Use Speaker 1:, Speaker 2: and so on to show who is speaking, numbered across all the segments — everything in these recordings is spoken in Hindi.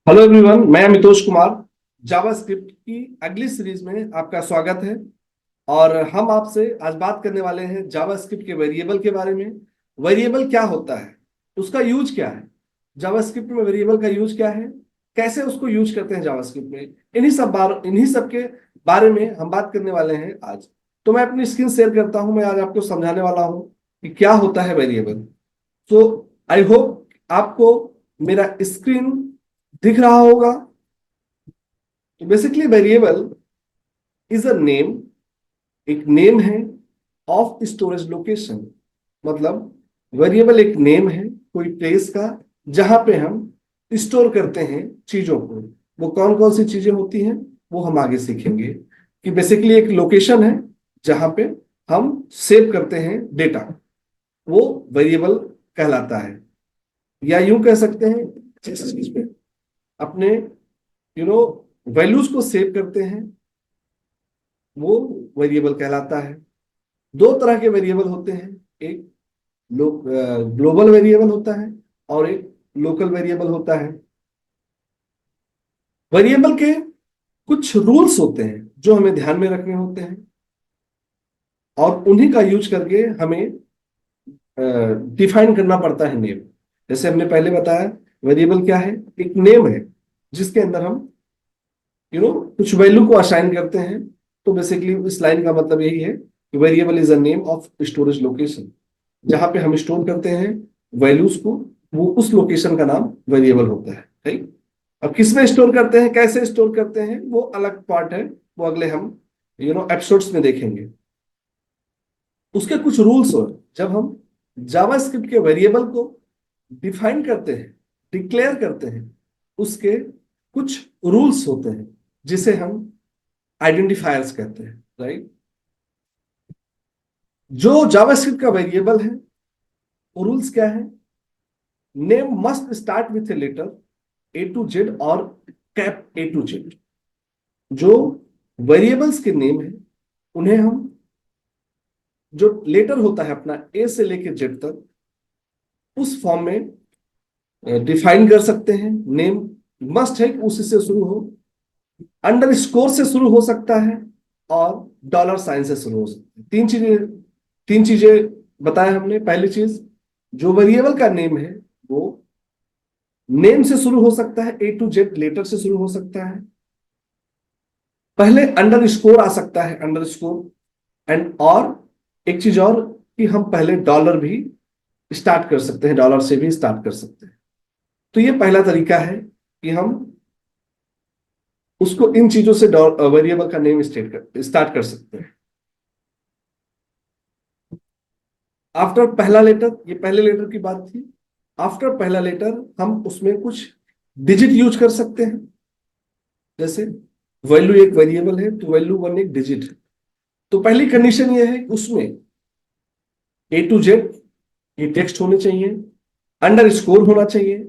Speaker 1: हेलो एवरीवन, मैं अमितोष कुमार। जावास्क्रिप्ट की अगली सीरीज में आपका स्वागत है। और हम आपसे आज बात करने वाले हैं जावास्क्रिप्ट के वेरिएबल के बारे में। वेरिएबल क्या होता है, उसका यूज क्या है, जावास्क्रिप्ट में वेरिएबल का यूज क्या है, कैसे उसको यूज करते हैं जावास्क्रिप्ट में, इन्हीं सब के बारे में हम बात करने वाले हैं आज। तो मैं अपनी स्क्रीन शेयर करता हूं। मैं आज आपको समझाने वाला हूं कि क्या होता है वेरिएबल। तो आई होप आपको मेरा स्क्रीन दिख रहा होगा। तो basically variable is a name, एक नेम है ऑफ स्टोरेज लोकेशन। मतलब वेरिएबल एक नेम है कोई प्लेस का जहां पे हम स्टोर करते हैं चीजों को। वो कौन कौन सी चीजें होती हैं वो हम आगे सीखेंगे। कि बेसिकली एक लोकेशन है जहां पे हम सेव करते हैं डेटा, वो वेरिएबल कहलाता है। या यूं कह सकते हैं जिस चीज पे अपने वैल्यूज को सेव करते हैं वो वेरिएबल कहलाता है। दो तरह के वेरिएबल होते हैं, एक ग्लोबल वेरिएबल होता है और एक लोकल वेरिएबल होता है। वेरिएबल के कुछ रूल्स होते हैं जो हमें ध्यान में रखने होते हैं और उन्हीं का यूज करके हमें डिफाइन करना पड़ता है नेम। जैसे हमने पहले बताया, वेरिएबल क्या है, एक नेम है जिसके अंदर हम कुछ वैल्यू को असाइन करते हैं। तो बेसिकली इस लाइन का मतलब यही है कि variable is a name of storage location. जहां पे हम स्टोर करते हैं वैल्यूज को, वो उस लोकेशन का नाम वेरिएबल होता है। ठीक। अब किसमें स्टोर करते हैं, कैसे स्टोर करते हैं, वो अलग पार्ट है। वो अगले हम एपिसोड्स में देखेंगे। उसके कुछ रूल्स हो। जब हम जावास्क्रिप्ट के वेरिएबल को डिफाइन करते हैं, डिक्लेयर करते हैं, उसके कुछ रूल्स होते हैं जिसे हम आइडेंटिफायर्स कहते हैं। राइट। जो जावास्क्रिप्ट का वेरिएबल है, वो रूल्स क्या है? Name must start with a letter A to Z और कैप ए टू जेड। जो वेरिएबल्स के नेम है उन्हें हम, जो लेटर होता है अपना ए से लेकर जेड तक, उस फॉर्म में डिफाइन कर सकते हैं। नेम मस्ट है कि उसी से शुरू हो, अंडर स्कोर से शुरू हो सकता है और डॉलर साइन से शुरू हो सकता है। तीन चीजें बताया हमने। पहली चीज, जो वेरिएबल का नेम है वो नेम से शुरू हो सकता है, ए टू जेड लेटर से शुरू हो सकता है। पहले अंडर स्कोर आ सकता है, अंडर स्कोर एंड, और एक चीज और कि हम पहले डॉलर भी स्टार्ट कर सकते हैं, डॉलर से भी स्टार्ट कर सकते हैं। तो ये पहला तरीका है कि हम उसको इन चीजों से वेरिएबल का नेम स्टार्ट कर सकते हैं। आफ्टर पहला लेटर, ये पहले लेटर की बात थी। आफ्टर पहला लेटर हम उसमें कुछ डिजिट यूज कर सकते हैं। जैसे वैल्यू एक वेरिएबल है तो वैल्यू वन एक डिजिट है। तो पहली कंडीशन ये है कि उसमें ए टू जेड ये टेक्स्ट होने चाहिए, अंडर स्कोर होना चाहिए,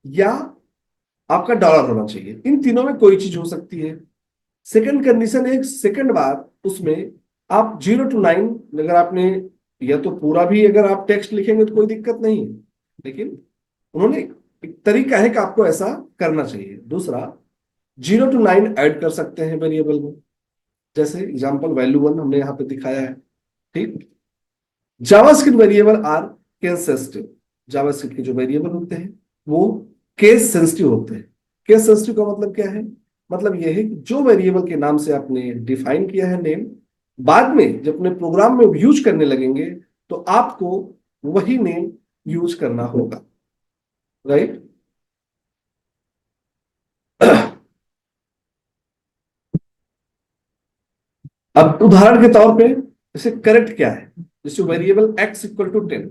Speaker 1: या आपका डॉलर होना चाहिए। इन तीनों में कोई चीज हो सकती है। सेकंड कंडीशन है, सेकंड बार उसमें आप 0 to 9, अगर आपने, या तो पूरा भी अगर आप टेक्स्ट लिखेंगे तो कोई दिक्कत नहीं है, लेकिन उन्होंने एक तरीका है कि आपको ऐसा करना चाहिए। दूसरा, 0 to 9 ऐड कर सकते हैं वेरिएबल में। जैसे एग्जांपल वैल्यू वन हमने यहां पे दिखाया है। ठीक। JavaScript variable are case sensitive. JavaScript के जो वेरिएबल होते हैं वो केस सेंसिटिव होते हैं। केस सेंसिटिव का मतलब क्या है? मतलब यह है कि जो वेरिएबल के नाम से आपने डिफाइन किया है नेम, बाद में जब अपने प्रोग्राम में यूज करने लगेंगे तो आपको वही नेम यूज करना होगा। राइट। अब उदाहरण के तौर पे इसे करेक्ट क्या है, जैसे variable x equal to 10,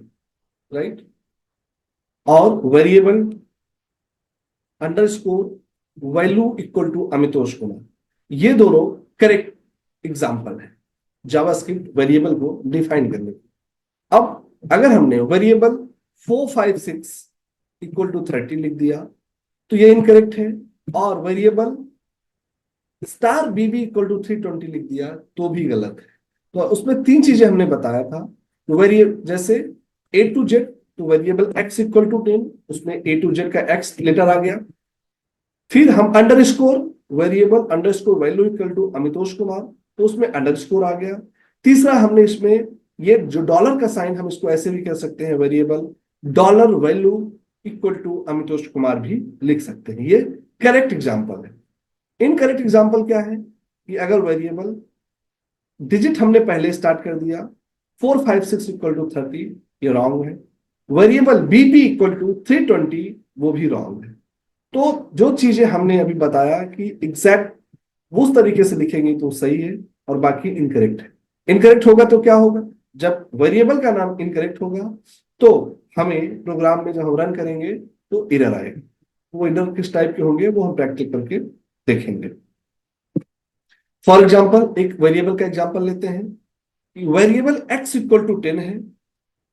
Speaker 1: right, और variable underscore value equal to Amitosh Kumar, ये दोनों करेक्ट एग्जाम्पल है जावास्क्रिप्ट वेरिएबल को डिफाइन करने की। अब अगर हमने वेरिएबल 456 इक्वल टू 30 लिख दिया तो ये इनकरेक्ट है, और variable star BB equal to 320 लिख दिया तो भी गलत है। तो उसमें तीन चीजें हमने बताया था। तो वेरिएबल जैसे ए टू जेड, तो वेरिएबल एक्स इक्वल टू 10, उसमें ए टू जेड का एक्स लेटर आ गया। फिर हम underscore variable underscore value equal to Amitosh Kumar, तो उसमें अंडरस्कोर आ गया। तीसरा हमने इसमें ये जो डॉलर का साइन, हम इसको ऐसे भी कह सकते हैं, variable dollar value equal to Amitosh Kumar भी लिख सकते हैं। ये करेक्ट एग्जांपल है। इनकरेक्ट एग्जांपल क्या है कि अगर वेरिएबल डिजिट हमने पहले स्टार्ट कर दिया 456 इक्वल टू 30, ये रॉन्ग है। वेरिएबल बीबी इक्वल टू 320, वो भी रॉन्ग है। तो जो चीजें हमने अभी बताया कि एग्जैक्ट उस तरीके से लिखेंगे तो सही है, और बाकी इनकरेक्ट है। इनकरेक्ट होगा तो क्या होगा, जब वेरिएबल का नाम इनकरेक्ट होगा तो हमें प्रोग्राम में जब हम रन करेंगे तो एरर आएगा। वो एरर किस टाइप के होंगे वो हम प्रैक्टिस करके देखेंगे। फॉर एग्जाम्पल एक वेरिएबल का एग्जाम्पल लेते हैं कि वेरिएबल x इक्वल टू 10 है।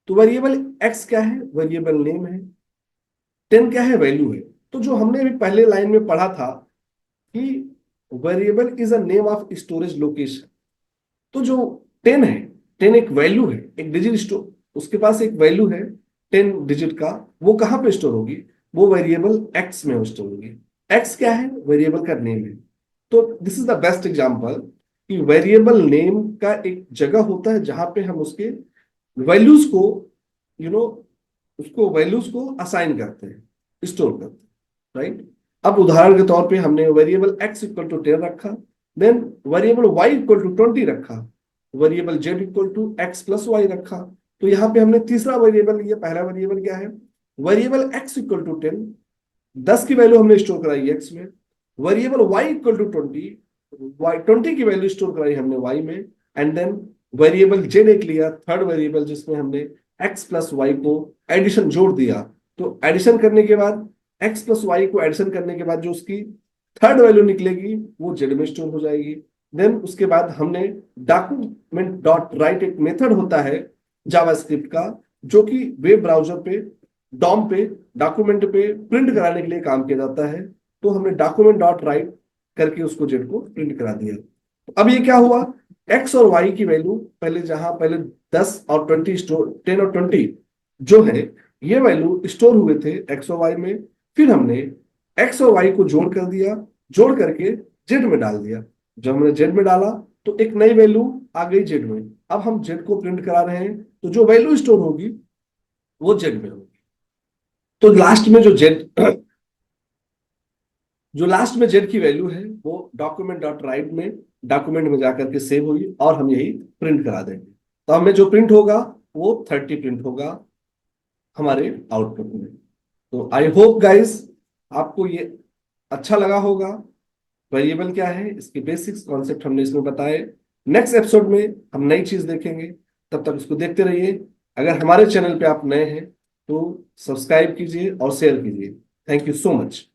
Speaker 1: तो वेरिएबल x क्या है, वेरिएबल नेम है। 10 क्या है, वैल्यू है। तो जो हमने अभी पहले लाइन में पढ़ा था कि variable is a name of storage location, तो जो 10 है, 10 एक वैल्यू है, एक डिजिट स्टोर, उसके पास एक वैल्यू है 10 डिजिट का, वो कहां पे स्टोर होगी, वो वेरिएबल एक्स में स्टोर होगी। एक्स क्या है, वेरिएबल का नेम है। तो this is the best example कि वेरिएबल नेम का एक जगह होता है जहां पे हम उसके वैल्यूज को उसको वैल्यूज को असाइन करते हैं, स्टोर करते हैं, राइट। अब उदाहरण के तौर पे हमने वेरिएबल x इक्वल टू 10 रखा, then variable y equal to 20 रखा, variable z equal to x plus y रखा। तो यहाँ पे हमने तीसरा वेरिएबल, ये पहला वेरिएबल क्या है, वेरिएबल x इक्वल टू 10, 10 की वैल्यू हमने स्टोर कराई x में। वेरिएबल y इक्वल टू 20, 20 की वैल्यू स्टोर कराई हमने y में। एंड देन वेरिएबल z एक लिया, थर्ड वेरिएबल, जिसमें हमने x प्लस वाई को एडिशन जोड़ दिया। तो एडिशन करने के बाद x प्लस वाई को एडिशन करने के बाद जो उसकी थर्ड वैल्यू निकलेगी वो z में स्टोर हो जाएगी। देन उसके बाद हमने डॉक्यूमेंट डॉट राइट, एक मेथड होता है जावास्क्रिप्ट का जो कि वेब ब्राउजर पे डॉम पे डॉक्यूमेंट पे प्रिंट कराने के लिए काम किया जाता है। तो हमने डॉक्यूमेंट डॉट राइट करके उसको जेड को प्रिंट करा दिया। अब ये क्या हुआ, एक्स और वाई की वैल्यू पहले 10 और 20 स्टोर, 10 और 20 जो है ये वैल्यू स्टोर हुए थे एक्स और वाई में। फिर हमने एक्स और वाई को जोड़ कर दिया, जोड़ करके जेड में डाल दिया। जब हमने जेड में डाला तो एक नई वैल्यू आ गई जेड में। अब हम जेड को प्रिंट करा रहे हैं, तो जो वैल्यू स्टोर होगी वो जेड में होगी। तो लास्ट में जो लास्ट में जेड की वैल्यू है वो डॉक्यूमेंट डॉट राइट में डॉक्यूमेंट में जाकर के सेव होगी और हम यही प्रिंट करा देंगे। तो हमें जो प्रिंट होगा वो 30 प्रिंट होगा हमारे आउटपुट में। तो आई होप गाइस आपको ये अच्छा लगा होगा। वेरिएबल क्या है, इसके बेसिक्स कॉन्सेप्ट हमने इसमें बताए। नेक्स्ट एपिसोड में हम नई चीज देखेंगे, तब तक इसको देखते रहिए। अगर हमारे चैनल पे आप नए हैं तो सब्सक्राइब कीजिए और शेयर कीजिए। Thank you so much.